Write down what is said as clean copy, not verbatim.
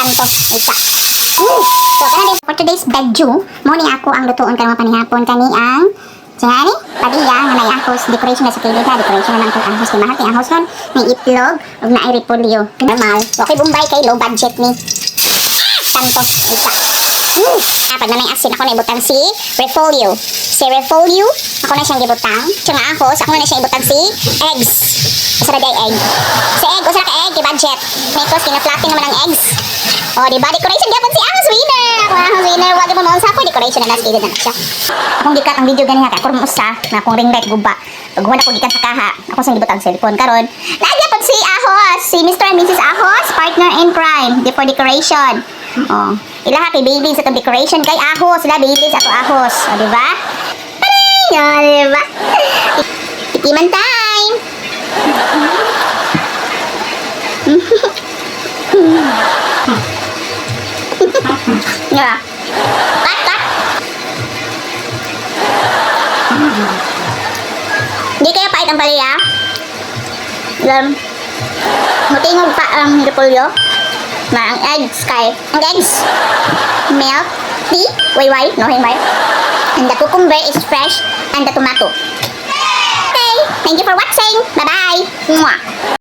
panihapon to. Isa. So, kana for today's bedju, mo ni ako ang lutuon karong panihapon kani ang Singani, padiya nga may ahos, decoration na sa kilid na, decoration na ng itong ahos. Kaya mahal kay ahos nun, may itlog, ug na ay repolyo. Normal. Okay, Bombay kay low budget ni. Tanto, isa. Pag na may asin, ako na ibutang si repolyo. Si repolyo, ako na siyang ibutang. Tsaka ahos, ako na siyang ibutang si eggs. Masarap ay egg. Si egg, usa ka egg, budget. May cos, kina-flapping naman ang eggs. O, diba? Decoration gyapon si ahos winner. Ako ahos winner, wag mo noon sa ako. Decoration na naskilid na siya. Akong gikat ang video ganyan ka, kurang usa, na akong ring light guba. Paghuwan ako gikan sa kaha, ako sang gibutang cellphone. Karon, nagyapon si ahos, si Mr. and Mrs. Ahos, partner in crime, for decoration. O, ilaha kay babies atong decoration kay ahos, sila babies ato ahos. O, diba? Aray, o, diba? Tikiman time! Yeah. Cut. Hindi kaya pait ang palaya. Mutingog pa ang repolyo. Ang eggs kay. Ang eggs. Milk. Tea. Way. No, hinway. And the cucumber is fresh. And the tomato. Okay. Thank you for watching. Bye-bye. Mwah.